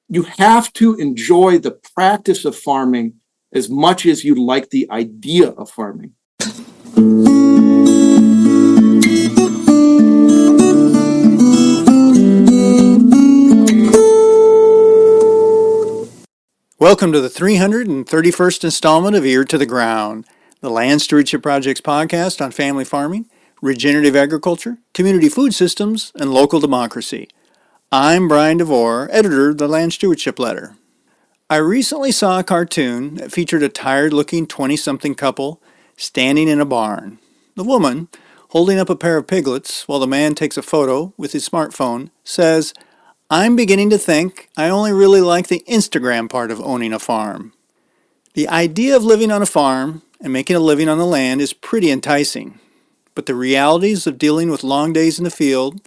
You have to enjoy the practice of farming as much as you like the idea of farming. Welcome to the 331st installment of Ear to the Ground, the Land Stewardship Project's podcast on family farming, regenerative agriculture, community food systems, and local democracy. I'm Brian DeVore, editor of the Land Stewardship Letter. I recently saw a cartoon that featured a tired-looking 20-something couple standing in a barn. The woman, holding up a pair of piglets while the man takes a photo with his smartphone, says, "I'm beginning to think I only really like the Instagram part of owning a farm." The idea of living on a farm and making a living on the land is pretty enticing, but the realities of dealing with long days in the field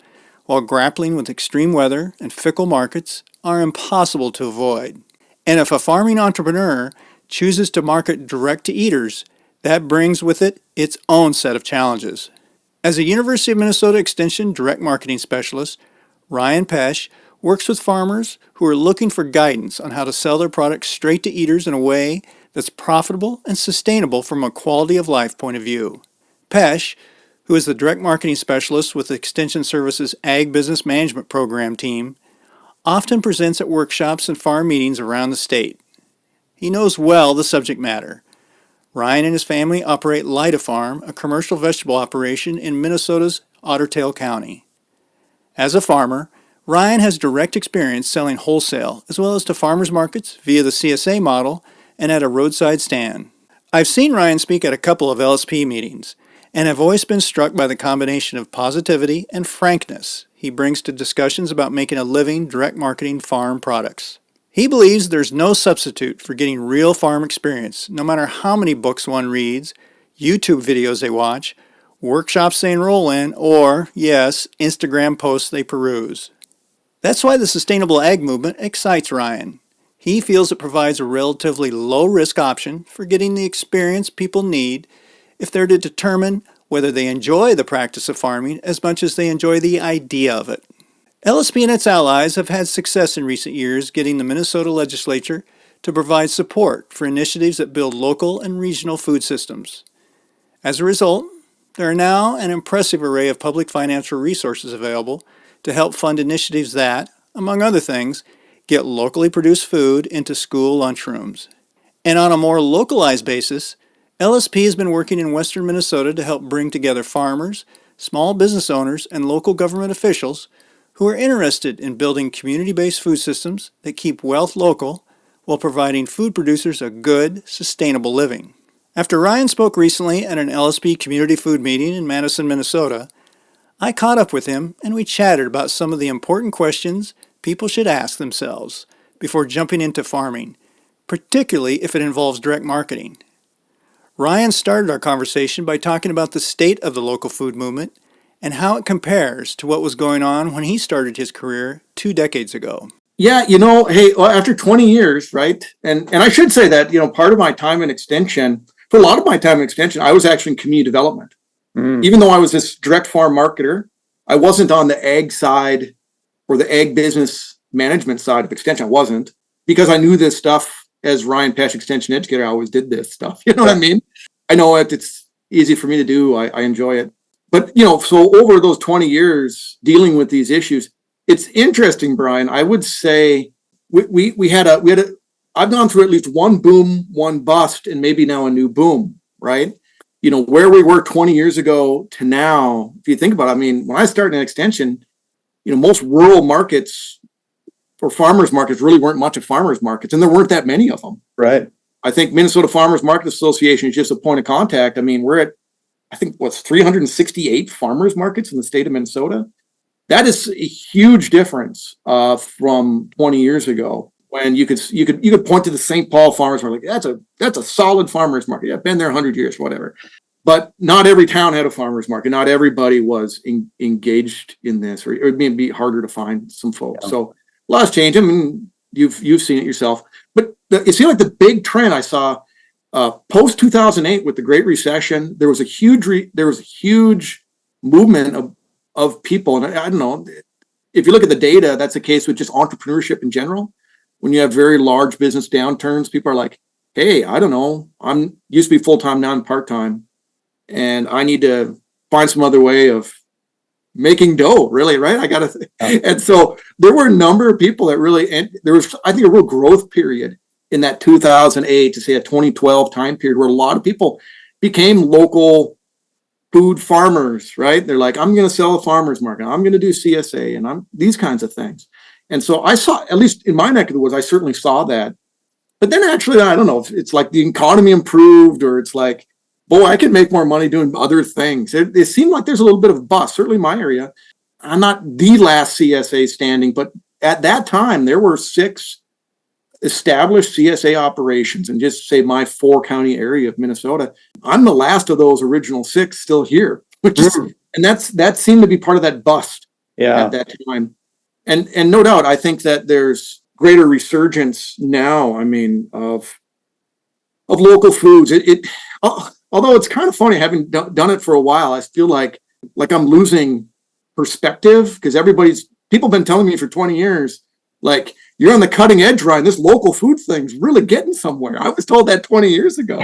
while grappling with extreme weather and fickle markets are impossible to avoid. And if a farming entrepreneur chooses to market direct to eaters, that brings with it its own set of challenges. As a University of Minnesota Extension direct marketing specialist, Ryan Pesch works with farmers who are looking for guidance on how to sell their products straight to eaters in a way that's profitable and sustainable from a quality of life point of view. Pesch, who is the direct marketing specialist with Extension Services Ag Business Management Program team, often presents at workshops and farm meetings around the state. He knows well the subject matter. Ryan and his family operate Lida Farm, a commercial vegetable operation in Minnesota's Otter Tail County. As a farmer, Ryan has direct experience selling wholesale as well as to farmers markets via the CSA model and at a roadside stand. I've seen Ryan speak at a couple of LSP meetings and have always been struck by the combination of positivity and frankness he brings to discussions about making a living direct marketing farm products. He believes there's no substitute for getting real farm experience, no matter how many books one reads, YouTube videos they watch, workshops they enroll in, or, yes, Instagram posts they peruse. That's why the sustainable ag movement excites Ryan. He feels it provides a relatively low-risk option for getting the experience people need if they're to determine whether they enjoy the practice of farming as much as they enjoy the idea of it. LSP and its allies have had success in recent years getting the Minnesota legislature to provide support for initiatives that build local and regional food systems. As a result, there are now an impressive array of public financial resources available to help fund initiatives that, among other things, get locally produced food into school lunchrooms. And on a more localized basis, LSP has been working in western Minnesota to help bring together farmers, small business owners, and local government officials who are interested in building community-based food systems that keep wealth local while providing food producers a good, sustainable living. After Ryan spoke recently at an LSP community food meeting in Madison, Minnesota, I caught up with him and we chatted about some of the important questions people should ask themselves before jumping into farming, particularly if it involves direct marketing. Ryan started our conversation by talking about the state of the local food movement and how it compares to what was going on when he started his career 2 decades ago. Yeah, hey, after 20 years, right? And I should say that, part of my time in Extension, for a lot of my time in Extension, I was actually in community development. Even though I was this direct farm marketer, I wasn't on the ag side or the ag business management side of Extension. I wasn't, because I knew this stuff as Ryan Pesch, Extension educator. I always did this stuff. You know what I mean? I know it's easy for me to do. I enjoy it. But, so over those 20 years dealing with these issues, it's interesting, Brian. I would say I've gone through at least one boom, one bust, and maybe now a new boom, right? Where we were 20 years ago to now, if you think about it, when I started in Extension, most rural markets or farmers markets really weren't much of farmers markets, and there weren't that many of them. Right. I think Minnesota Farmers Market Association is just a point of contact. We're at, 368 farmers markets in the state of Minnesota. That is a huge difference from 20 years ago, when you could point to the St. Paul farmers market. That's a solid farmers market. I've been there 100 years, whatever. But not every town had a farmers market. Not everybody was engaged in this, or it would be harder to find some folks. Yeah. So a lot's changed. You've seen it yourself. But it seemed like the big trend I saw post 2008 with the Great Recession, there was a huge movement of people, and I don't know if you look at the data, that's the case with just entrepreneurship in general. when you have very large business downturns, people are like, hey, I don't know, I'm used to be full-time, now I'm part-time, and I need to find some other way of making dough, really, right? And so there were a number of people that really, and there was, I think, a real growth period in that 2008 to say a 2012 time period where a lot of people became local food farmers, right? They're like, I'm going to sell a farmer's market, I'm going to do CSA, and I'm these kinds of things. And so I saw, at least in my neck of the woods, I certainly saw that. But then actually, I don't know, it's like the economy improved, or it's like, boy, I could make more money doing other things. It seemed like there's a little bit of a bust, certainly in my area. I'm not the last CSA standing, but at that time, there were 6 established CSA operations in just say my 4-county area of Minnesota. I'm the last of those original 6 still here, which is, and that seemed to be part of that bust at that time. And no doubt, I think that there's greater resurgence now. I mean, of local foods. Although it's kind of funny, having done it for a while, I feel like I'm losing perspective, because people have been telling me for 20 years, like, you're on the cutting edge, Ryan. This local food thing's really getting somewhere. I was told that 20 years ago,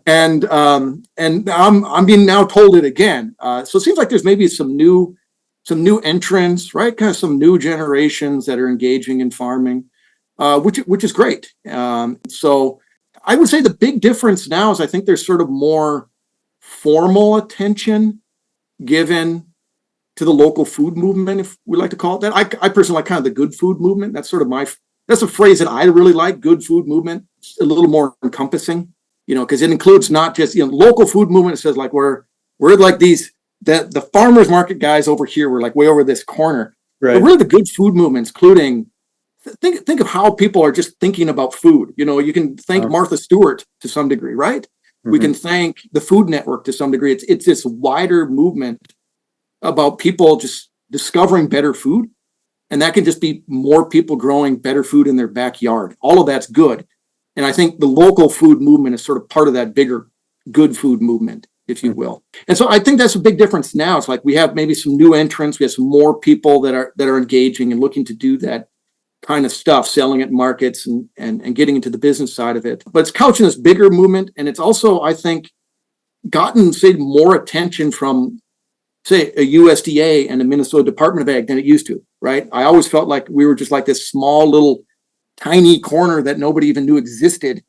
and I'm being now told it again. So it seems like there's maybe some new entrants, right? Kind of some new generations that are engaging in farming, which is great. So I would say the big difference now is I think there's sort of more formal attention given to the local food movement, if we like to call it that. I personally like kind of the good food movement. That's sort of that's a phrase that I really like, good food movement. It's a little more encompassing, because it includes not just, local food movement. It says like we're like the farmers market guys over here, we're like way over this corner. Right. But really the good food movements, including, think of how people are just thinking about food. You can thank Martha Stewart to some degree, right? Mm-hmm. We can thank the Food Network to some degree. It's this wider movement about people just discovering better food. And that can just be more people growing better food in their backyard. All of that's good. And I think the local food movement is sort of part of that bigger good food movement, if you will. And so I think that's a big difference now. It's like we have maybe some new entrants. We have some more people that are engaging and looking to do that kind of stuff, selling at markets and getting into the business side of it. But it's couched in this bigger movement. And it's also, I think, gotten, say, more attention from, say, a USDA and a Minnesota Department of Ag than it used to, right? I always felt like we were just like this small little tiny corner that nobody even knew existed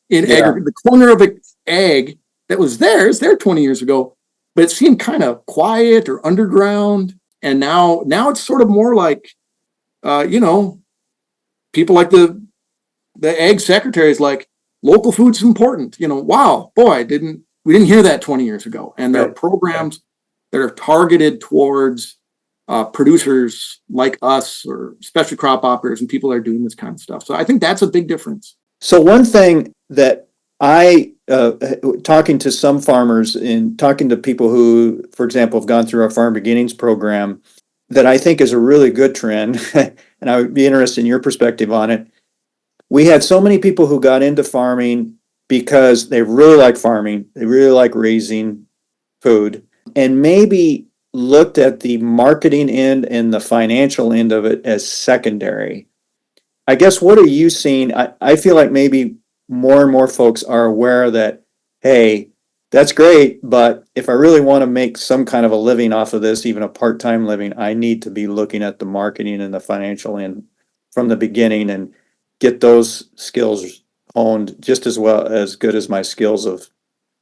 in ag. The corner of ag that was there is there 20 years ago, but it seemed kind of quiet or underground. And now it's sort of more like, people like the ag secretary is like, local food's important. Wow, boy, we didn't hear that 20 years ago. And there are programs that are targeted towards producers like us or special crop operators and people that are doing this kind of stuff. So I think that's a big difference. So one thing that talking to some farmers and talking to people who, for example, have gone through our Farm Beginnings program, that I think is a really good trend, and I would be interested in your perspective on it. We had so many people who got into farming because they really like farming, they really like raising food, and maybe looked at the marketing end and the financial end of it as secondary. I guess, what are you seeing? I feel like maybe more and more folks are aware that, hey, that's great, but if I really want to make some kind of a living off of this, even a part-time living, I need to be looking at the marketing and the financial end from the beginning and get those skills honed just as good as my skills of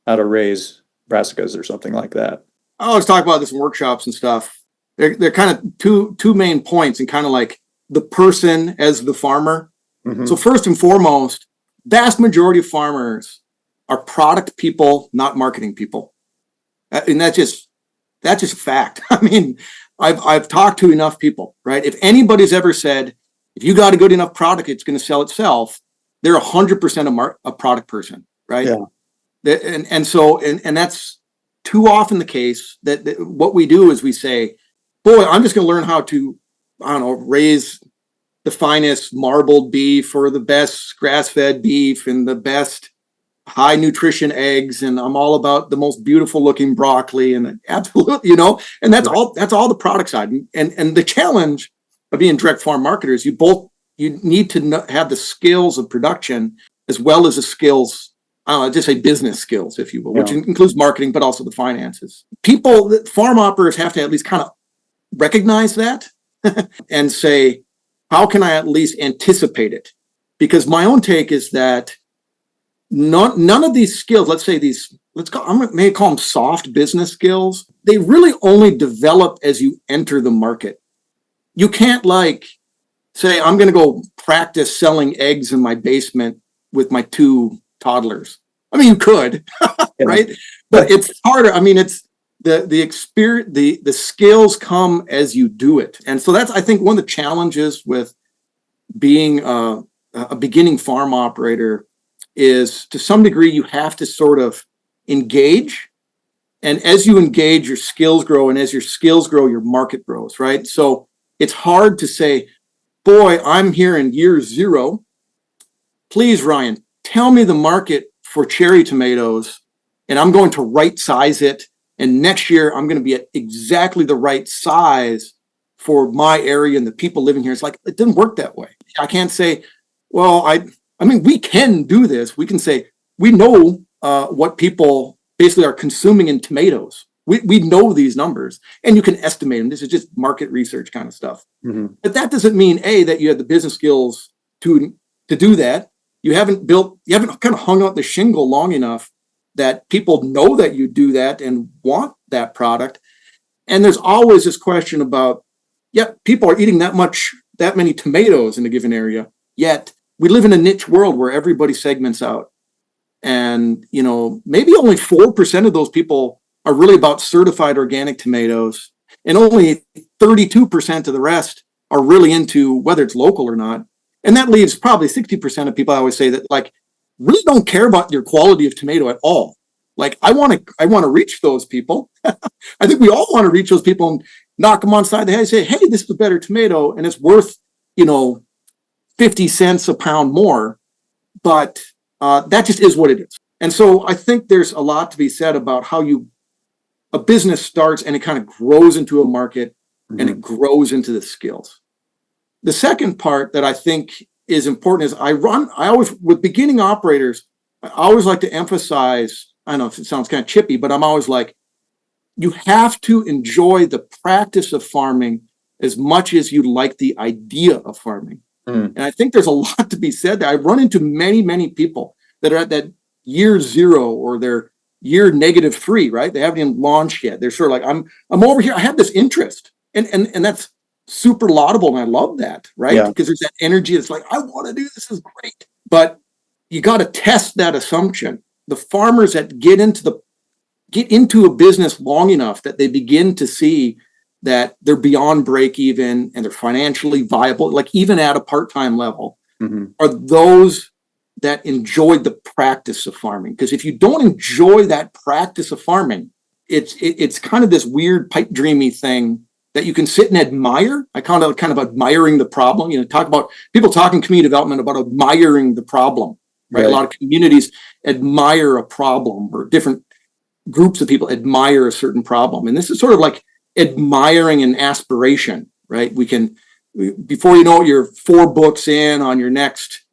how to raise brassicas or something like that. I always talk about this in workshops and stuff. They're kind of two main points, and kind of like the person as the farmer. Mm-hmm. So first and foremost, vast majority of farmers are product people, not marketing people. And that's just a fact. I mean, I've talked to enough people, right? If anybody's ever said, if you got a good enough product, it's going to sell itself, they're 100% a product person, right? Yeah. And so that's too often the case that what we do is we say, boy, I'm just going to learn how to, raise the finest marbled beef or the best grass-fed beef and the best high nutrition eggs, and I'm all about the most beautiful looking broccoli, and absolutely, and that's all the product side. And the challenge of being direct farm marketers, you you need to have the skills of production as well as the skills, just say business skills, if you will, which includes marketing, but also the finances. Farm operators have to at least kind of recognize that and say, how can I at least anticipate it? Because my own take is that none of these skills, let's say I may call them soft business skills, they really only develop as you enter the market. You can't say, I'm going to go practice selling eggs in my basement with my 2 toddlers. I mean, you could, right? But it's harder. I mean, it's the experience, the skills come as you do it. And so that's, I think, one of the challenges with being a beginning farm operator is, to some degree, you have to sort of engage. And as you engage, your skills grow. And as your skills grow, your market grows, right? So it's hard to say, boy, I'm here in year 0. Please, Ryan, tell me the market for cherry tomatoes, and I'm going to right size it. And next year, I'm going to be at exactly the right size for my area and the people living here. It's like, it didn't work that way. I can't say, well, I mean, we can do this. We can say, we know what people basically are consuming in tomatoes. We know these numbers, and you can estimate them. This is just market research kind of stuff. Mm-hmm. But that doesn't mean, that you have the business skills to do that. You haven't kind of hung out the shingle long enough that people know that you do that and want that product. And there's always this question about, people are eating that many tomatoes in a given area, yet we live in a niche world where everybody segments out. And, maybe only 4% of those people are really about certified organic tomatoes, and only 32% of the rest are really into whether it's local or not. And that leaves probably 60% of people, I always say, that really don't care about your quality of tomato at all. I want to reach those people. I think we all want to reach those people and knock them on the side of the head and say, hey, this is a better tomato, and it's worth, 50 cents a pound more. But that just is what it is. And so I think there's a lot to be said about how a business starts and it kind of grows into a market, mm-hmm. and it grows into the skills. The second part that I think is important is I always, with beginning operators, I always like to emphasize, I don't know if it sounds kind of chippy, but I'm always like, you have to enjoy the practice of farming as much as you like the idea of farming. Mm. And I think there's a lot to be said there. I run into many, many people that are at that year 0 or their year -3, right? They haven't even launched yet. They're sort of like, I'm over here. I have this interest, and that's super laudable, and I love that, right? Yeah. Because there's that energy that's like, I want to do this. Is great. But you got to test that assumption. The farmers that get into a business long enough that they begin to see that they're beyond break even and they're financially viable, even at a part-time level, mm-hmm. are those that enjoyed the practice of farming. Because if you don't enjoy that practice of farming, it's kind of this weird pipe dreamy thing that you can sit and admire. I kind of admiring the problem. People talk in community development about admiring the problem, right? A lot of communities admire a problem, or different groups of people admire a certain problem. And this is sort of like admiring an aspiration, right? Before you know it, you're 4 books in on your next,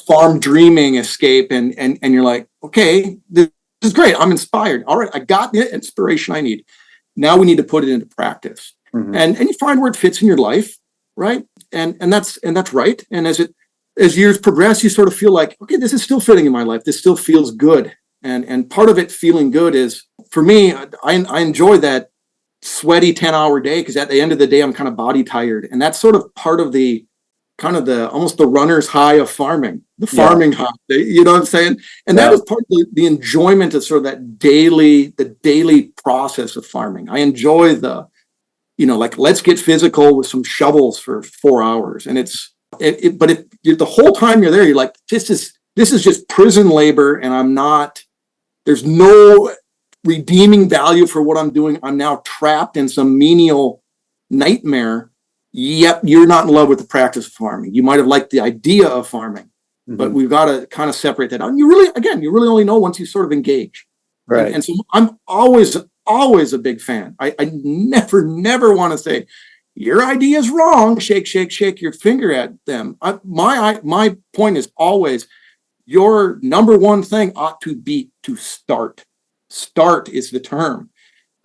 farm dreaming escape. And you're like, okay, this is great. I'm inspired. All right. I got the inspiration I need. Now we need to put it into practice. Mm-hmm. And you find where it fits in your life, right? And that's right. And as years progress, you sort of feel like, okay, this is still fitting in my life. This still feels good. And part of it feeling good is, for me, I enjoy that sweaty 10-hour day, because at the end of the day, I'm kind of body tired. And that's sort of part of the almost the runner's high of farming, the farming high, you know what I'm saying? And that is part of the enjoyment of sort of that the daily process of farming. I enjoy let's get physical with some shovels for 4 hours. And but the whole time you're there, you're like, this is just prison labor, and there's no redeeming value for what I'm doing. I'm now trapped in some menial nightmare. Yep, you're not in love with the practice of farming. You might have liked the idea of farming, mm-hmm. but we've got to kind of separate that out. And you really only know once you sort of engage. Right. And so I'm always a big fan. I never want to say, your idea is wrong. Shake, shake, shake your finger at them. My point is always your number one thing ought to be to start. Start is the term.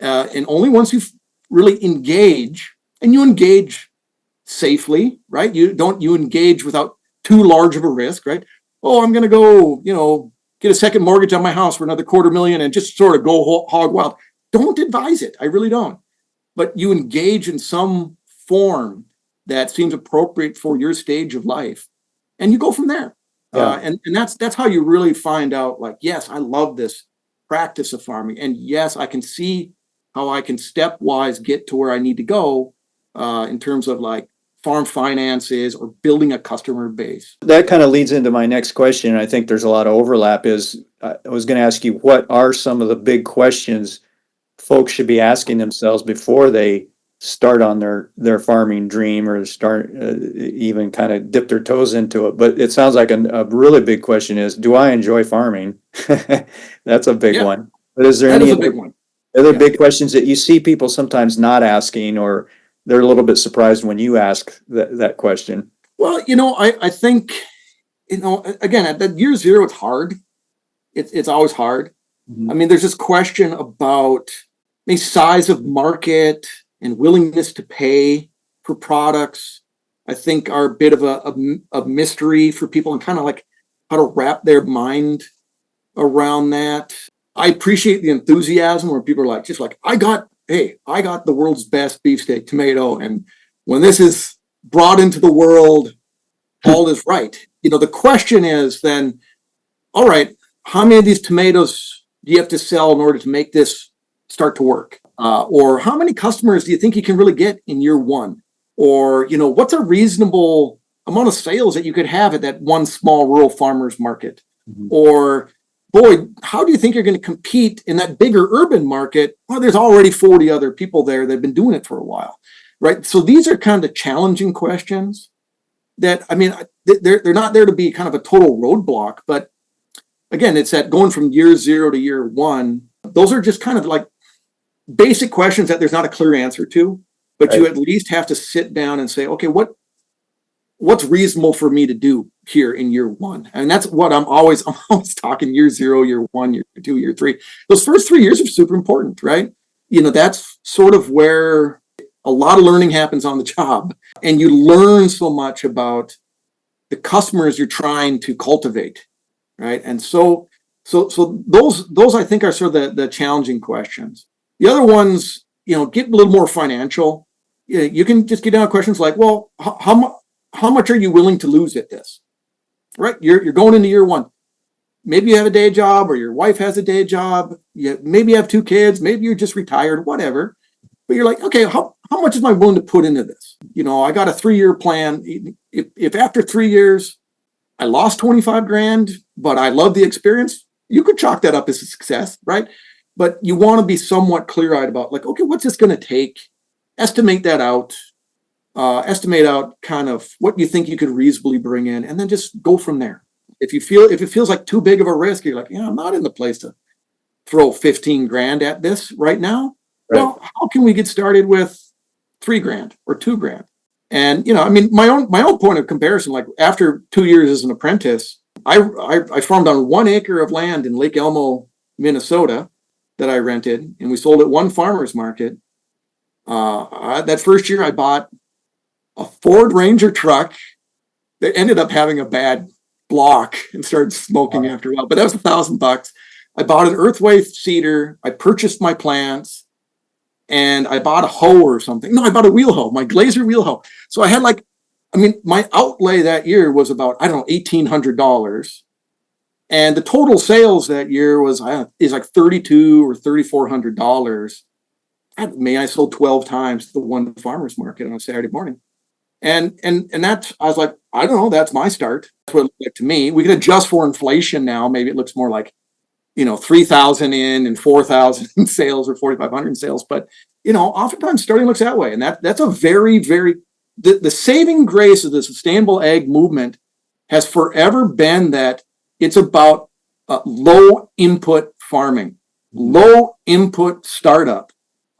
And only once you really engage, and you engage safely, right? You engage without too large of a risk, right? Oh, I'm going to go, get a second mortgage on my house for another $250,000 and just sort of go hog wild. Don't advise it. I really don't. But you engage in some form that seems appropriate for your stage of life, and you go from there. Yeah. And that's how you really find out, like, yes, I love this practice of farming, and yes, I can see how I can stepwise get to where I need to go in terms of like farm finances or building a customer base. That kind of leads into my next question. I think there's a lot of overlap. I was going to ask you, what are some of the big questions folks should be asking themselves before they start on their farming dream, or start even kind of dip their toes into it? But it sounds like a really big question is, do I enjoy farming? That's a big one. But is there That any is a big one. other big questions that you see people sometimes not asking, or they're a little bit surprised when you ask that question? Well, I think, again, at that year zero, it's hard. It's always hard. Mhm. I mean, there's this question about the size of market and willingness to pay for products. I think are a bit of a mystery for people, and kind of like how to wrap their mind around that. I appreciate the enthusiasm where people are like, just like, I got the world's best beefsteak tomato, and when this is brought into the world, all is right. The question is then, all right, how many of these tomatoes do you have to sell in order to make this start to work? Or how many customers do you think you can really get in year one? Or, what's a reasonable amount of sales that you could have at that one small rural farmer's market? Mhm. Or, boy, how do you think you're going to compete in that bigger urban market? Well, there's already 40 other people there that have been doing it for a while, right? So these are kind of challenging questions that, I mean, they're not there to be kind of a total roadblock, but again, it's that going from year zero to year one. Those are just kind of like basic questions that there's not a clear answer to, but you Right. at least have to sit down and say, okay, what's reasonable for me to do here in year one? And that's what I'm always talking year zero, year one, year two, year three. Those first 3 years are super important, right? That's sort of where a lot of learning happens on the job, and you learn so much about the customers you're trying to cultivate, right? And so those I think are sort of the challenging questions. The other ones, get a little more financial. You can just get down to questions like, well, how much are you willing to lose at this? Right? You're going into year one. Maybe you have a day job, or your wife has a day job. Maybe you have 2 kids. Maybe you're just retired, whatever. But you're like, okay, how much am I willing to put into this? I got a 3-year plan. If after 3 years I lost 25 grand, but I love the experience, you could chalk that up as a success, right? But you want to be somewhat clear-eyed about, like, okay, what's this going to take? Estimate that out. Estimate out kind of what you think you could reasonably bring in, and then just go from there. If it feels like too big of a risk, you're like, I'm not in the place to throw 15 grand at this right now. Right. Well, how can we get started with 3 grand or 2 grand? And I mean, my own point of comparison, like after 2 years as an apprentice, I farmed on 1 acre of land in Lake Elmo, Minnesota, that I rented, and we sold at one farmer's market. That first year, I bought a Ford Ranger truck that ended up having a bad block and started smoking after a while, but that was $1,000. I bought an Earthway seeder. I purchased my plants, and I bought a hoe or something. No, I bought a wheel hoe, my Glazer wheel hoe. So I had my outlay that year was about, I don't know, $1,800. And the total sales that year is like $3,200 or $3,400. I sold 12 times the one farmer's market on a Saturday morning. And that's, I was like, I don't know, that's my start. That's what it looked like to me. We can adjust for inflation now. Maybe it looks more like, 3,000 in and 4,000 in sales, or 4,500 in sales. But, oftentimes starting looks that way. And that's a very, very, the saving grace of the sustainable ag movement has forever been that it's about low input farming, low input startup.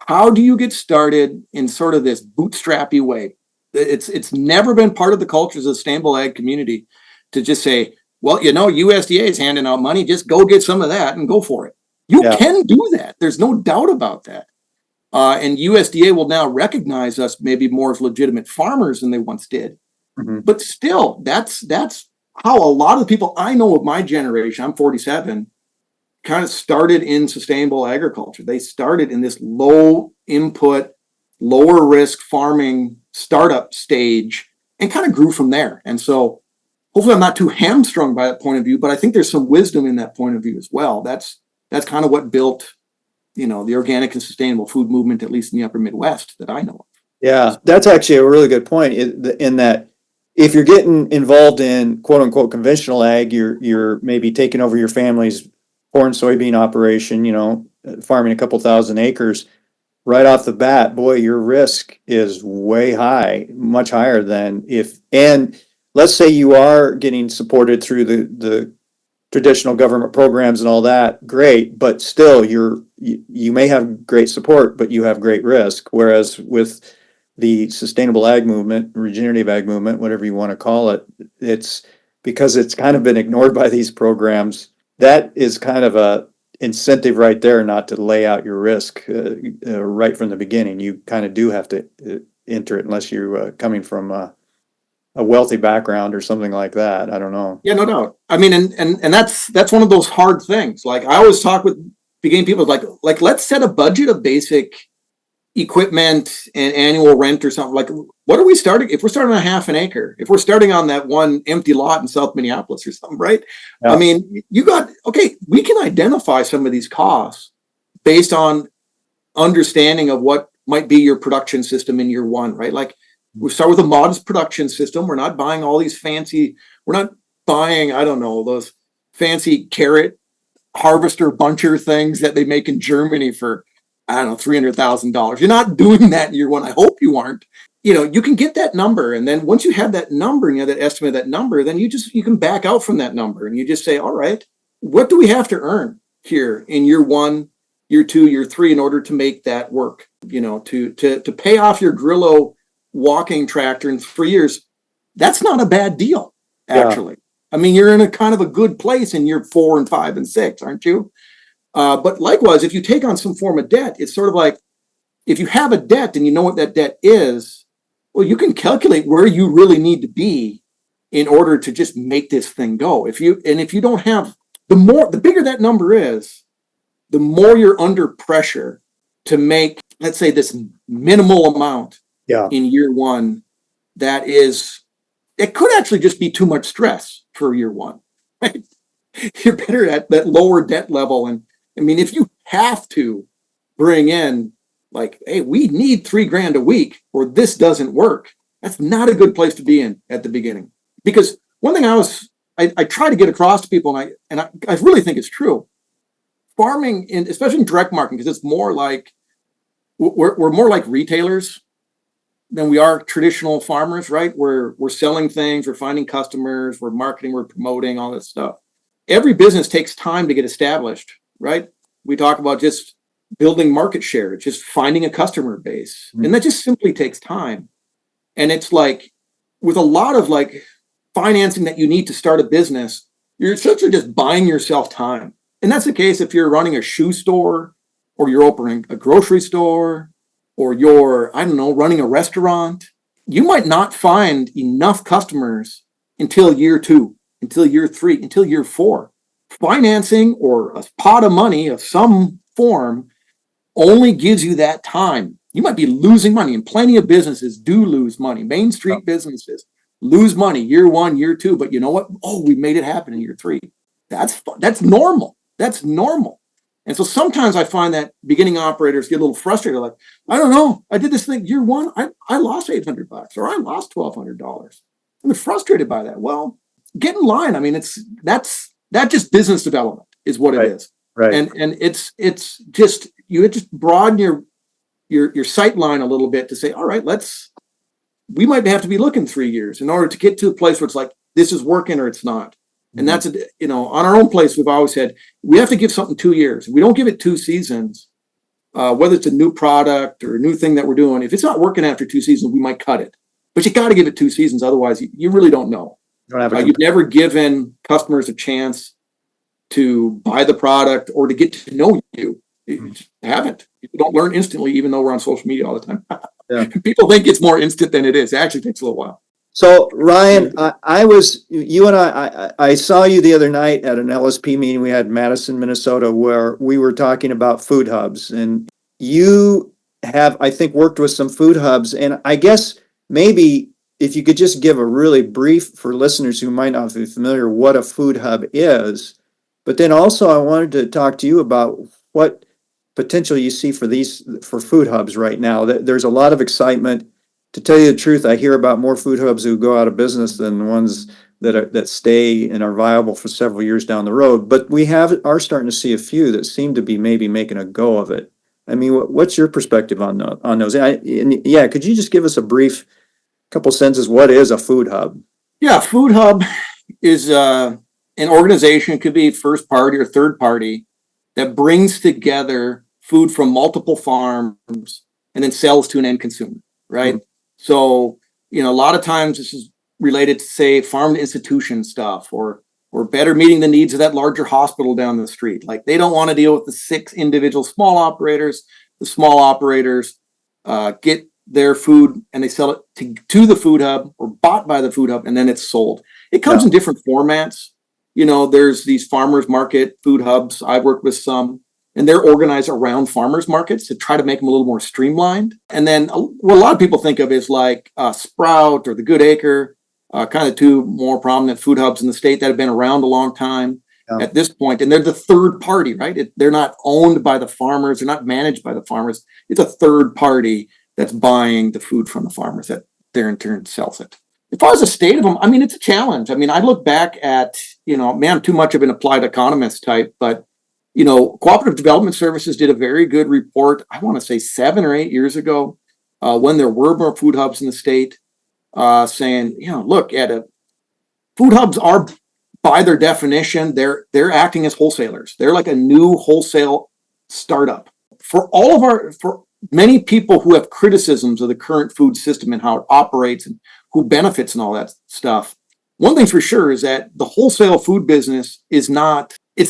how do you get started in sort of this bootstrappy way? It's never been part of the cultures of the sustainable ag community to just say, well, USDA is handing out money, just go get some of that and go for it. You can do that. There's no doubt about that. And USDA will now recognize us maybe more as legitimate farmers than they once did. Mhm. But still, that's how a lot of the people I know of my generation, I'm 47, kind of started in sustainable agriculture. They started in this low input, lower risk farming startup stage and kind of grew from there. And so hopefully I'm not too hamstrung by that point of view, but I think there's some wisdom in that point of view as well. That's kind of what built, the organic and sustainable food movement, at least in the upper Midwest that I know of. Yeah, that's actually a really good point in that if you're getting involved in quote unquote conventional ag, you're maybe taking over your family's corn soybean operation, farming a couple thousand acres right off the bat, boy, your risk is way high, much higher than and let's say you are getting supported through the traditional government programs and all that, great, but still you may have great support, but you have great risk. Whereas with the sustainable ag movement, regenerative ag movement, whatever you want to call it, it's because it's kind of been ignored by these programs. That is kind of a incentive right there not to lay out your risk right from the beginning. You kind of do have to enter it unless you're coming from a wealthy background or something like that. I don't know. Yeah, no doubt. I mean, and that's one of those hard things. Like I always talk with beginning people like let's set a budget of basic equipment and annual rent or something. Like what are we starting? If we're starting on half an acre, if we're starting on that one empty lot in South Minneapolis or something, right? Yeah. I mean, we can identify some of these costs based on understanding of what might be your production system in year one, right? Like we start with a modest production system. We're not buying all these we're not buying, I don't know, those fancy carrot harvester buncher things that they make in Germany for, I don't know, $300,000. You're not doing that in year one. I hope you aren't. You can get that number. And then once you have that number and you have that estimate of that number, then you can back out from that number and you just say, all right, what do we have to earn here in year one, year two, year three, in order to make that work, to pay off your Grillo walking tractor in 3 years. That's not a bad deal, actually. Yeah. I mean, you're in a kind of a good place in year 4 and 5 and 6, aren't you? But likewise, if you take on some form of debt, it's sort of like if you have a debt and you know what that debt is, well, you can calculate where you really need to be in order to just make this thing go. If you don't have the bigger that number is, the more you're under pressure to make, let's say, this minimal amount in year one. It could actually just be too much stress for year one, right? You're better at that lower debt level. And I mean, if you have to bring in like, hey, we need $3,000 a week or this doesn't work, that's not a good place to be in at the beginning. Because one thing I try to get across to people, and I really think it's true. Farming, especially in direct marketing, because it's more like we're more like retailers than we are traditional farmers, right? We're selling things, we're finding customers, we're marketing, we're promoting, all that stuff. Every business takes time to get established, right? We talk about just building market share, just finding a customer base. Mm-hmm. And that just simply takes time. And it's like, with a lot of like financing that you need to start a business, you're essentially just buying yourself time. And that's the case if you're running a shoe store, or you're opening a grocery store, or you're, I don't know, running a restaurant. You might not find enough customers until year 2, until year 3, until year 4. Financing or a pot of money of some form only gives you that time. You might be losing money, and plenty of businesses do lose money. Main Street businesses lose money year 1, year 2, but you know what? Oh, we made it happen in year 3. That's normal. That's normal. And so sometimes I find that beginning operators get a little frustrated, like, I don't know, I did this thing year 1, I lost $800 or I lost $1,200. And they're frustrated by that. Well, get in line. I mean, that's just business development is what it is. Right. And it's just, you just broaden your sight line a little bit to say, all right, we might have to be looking 3 years in order to get to a place where it's like, this is working or it's not. And that's, on our own place, we've always said, we have to give something 2 years. If we don't give it 2 seasons, whether it's a new product or a new thing that we're doing, if it's not working after 2 seasons, we might cut it. But you got to give it 2 seasons. Otherwise, you really don't know. Don't have You've never given customers a chance to buy the product or to get to know you. You just haven't. You don't learn instantly, even though we're on social media all the time. Yeah. People think it's more instant than it is. It actually takes a little while. So Ryan, I saw you the other night at an LSP meeting we had in Madison, Minnesota, where we were talking about food hubs, and you have, I think, worked with some food hubs. And I guess maybe if you could just give a really brief for listeners who might not be familiar what a food hub is, but then also I wanted to talk to you about what potential you see for food hubs right now. There's a lot of excitement. To tell you the truth, I hear about more food hubs who go out of business than the ones that stay and are viable for several years down the road. But we are starting to see a few that seem to be maybe making a go of it. I mean, what's your perspective on those? Could you just give us a brief couple sentences? What is a food hub? Yeah, food hub is an organization. It could be first party or third party that brings together food from multiple farms and then sells to an end consumer, right? Mm-hmm. So, a lot of times this is related to, say, farm to institution stuff or better meeting the needs of that larger hospital down the street. Like they don't want to deal with the 6 individual small operators. The small operators get their food and they sell it to the food hub or bought by the food hub, and then it's sold. It comes in different formats. There's these farmers market food hubs. I've worked with some. And they're organized around farmers markets to try to make them a little more streamlined. And then what a lot of people think of is like Sprout or the Good Acre, kind of 2 more prominent food hubs in the state that have been around a long time at this point. And they're the third party, right? They're not owned by the farmers. They're not managed by the farmers. It's a third party that's buying the food from the farmers that there in turn sells it. As far as the state of them, I mean, it's a challenge. I mean, I look back at, I'm too much of an applied economist type, but Cooperative Development Services did a very good report, I want to say 7 or 8 years ago, when there were more food hubs in the state, saying, look at it. Food hubs are, by their definition, they're acting as wholesalers. They're like a new wholesale startup. For many people who have criticisms of the current food system and how it operates and who benefits and all that stuff, one thing's for sure is that the wholesale food business it's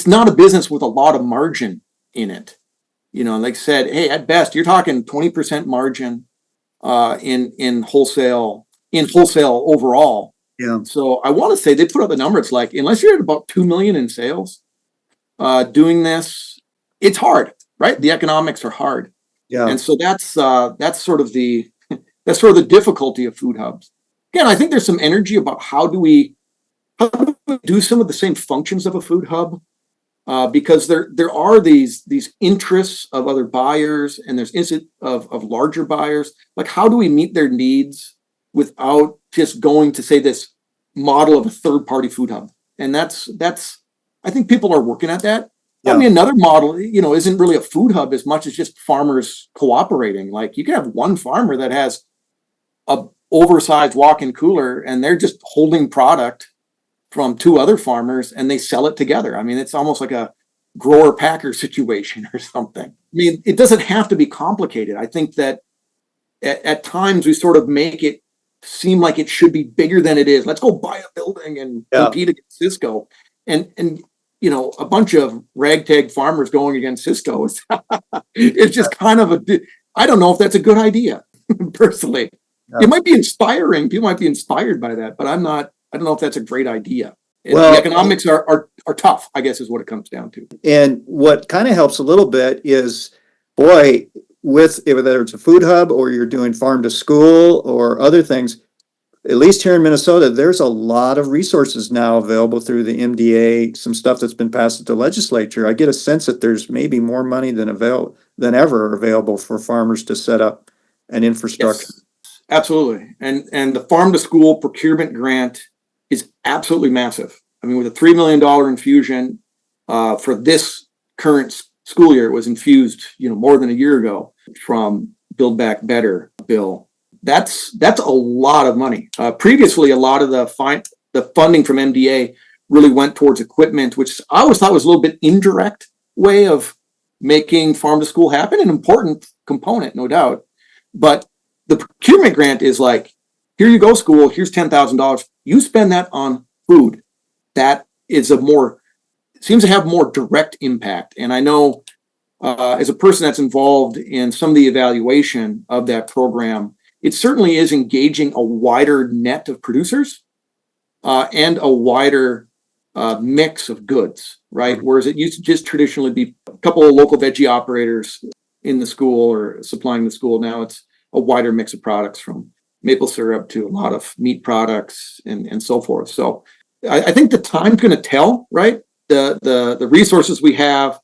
not a business with a lot of margin in it. Like I said, hey, at best, you're talking 20% margin in wholesale overall. Yeah. So I want to say they put out the number. It's like, unless you're at about 2 million in sales, doing this, it's hard, right? The economics are hard. Yeah. And so that's sort of the difficulty of food hubs. Again, I think there's some energy about how do we do some of the same functions of a food hub. Because there are these interests of other buyers and there's of larger buyers. Like, how do we meet their needs without just going to, say, this model of a third party food hub? And that's I think people are working at that. Yeah. I mean, another model, isn't really a food hub as much as just farmers cooperating. Like, you can have one farmer that has a oversized walk-in cooler and they're just holding product from 2 other farmers and they sell it together. I mean, it's almost like a grower packer situation or something. I mean, it doesn't have to be complicated. I think that at times we sort of make it seem like it should be bigger than it is. Let's go buy a building and compete against Cisco. And a bunch of ragtag farmers going against Cisco is it's just kind of I don't know if that's a good idea, personally. Yeah. It might be inspiring. People might be inspired by that, but I don't know if that's a great idea. Well, the economics are tough, I guess, is what it comes down to. And what kind of helps a little bit is, whether it's a food hub or you're doing farm to school or other things, at least here in Minnesota, there's a lot of resources now available through the MDA, some stuff that's been passed at the legislature. I get a sense that there's maybe more money than ever available for farmers to set up an infrastructure. Yes, absolutely. And the farm to school procurement grant is absolutely massive. I mean, with a $3 million infusion for this current school year, it was infused, more than a year ago from Build Back Better bill. That's a lot of money. Previously, a lot of the funding from MDA really went towards equipment, which I always thought was a little bit indirect way of making farm to school happen, an important component, no doubt. But the procurement grant is like, here you go, school, here's $10,000. You spend that on food. That is seems to have more direct impact. And I know as a person that's involved in some of the evaluation of that program, it certainly is engaging a wider net of producers and a wider mix of goods, right? Whereas it used to just traditionally be a couple of local veggie operators in the school or supplying the school. Now it's a wider mix of products, from maple syrup to a lot of meat products and so forth. So I think the time's going to tell, right? The resources we have,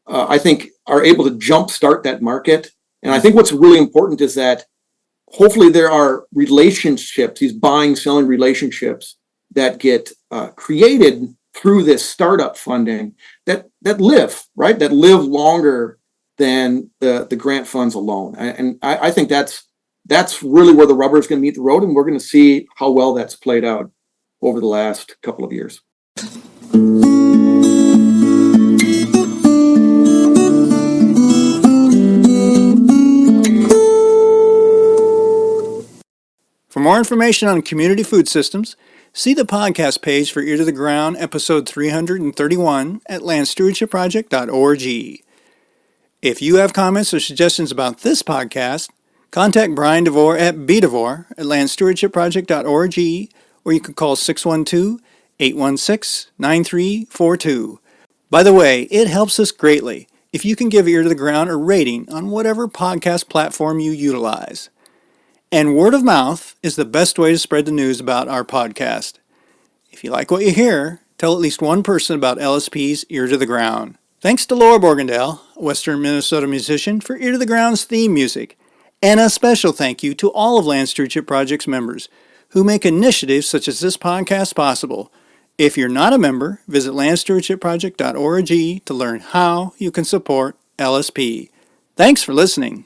I think, are able to jumpstart that market. And I think what's really important is that hopefully there are relationships, these buying, selling relationships that get created through this startup funding that live, right? That live longer than the grant funds alone. And I think that's really where the rubber is going to meet the road, and we're going to see how well that's played out over the last couple of years. For more information on community food systems, see the podcast page for Ear to the Ground, episode 331 at landstewardshipproject.org. If you have comments or suggestions about this podcast, contact Brian DeVore at bdevore at landstewardshipproject.org, or you can call 612-816-9342. By the way, it helps us greatly if you can give Ear to the Ground a rating on whatever podcast platform you utilize. And word of mouth is the best way to spread the news about our podcast. If you like what you hear, tell at least one person about LSP's Ear to the Ground. Thanks to Laura Borgendale, a Western Minnesota musician, for Ear to the Ground's theme music. And a special thank you to all of Land Stewardship Project's members who make initiatives such as this podcast possible. If you're not a member, visit landstewardshipproject.org to learn how you can support LSP. Thanks for listening.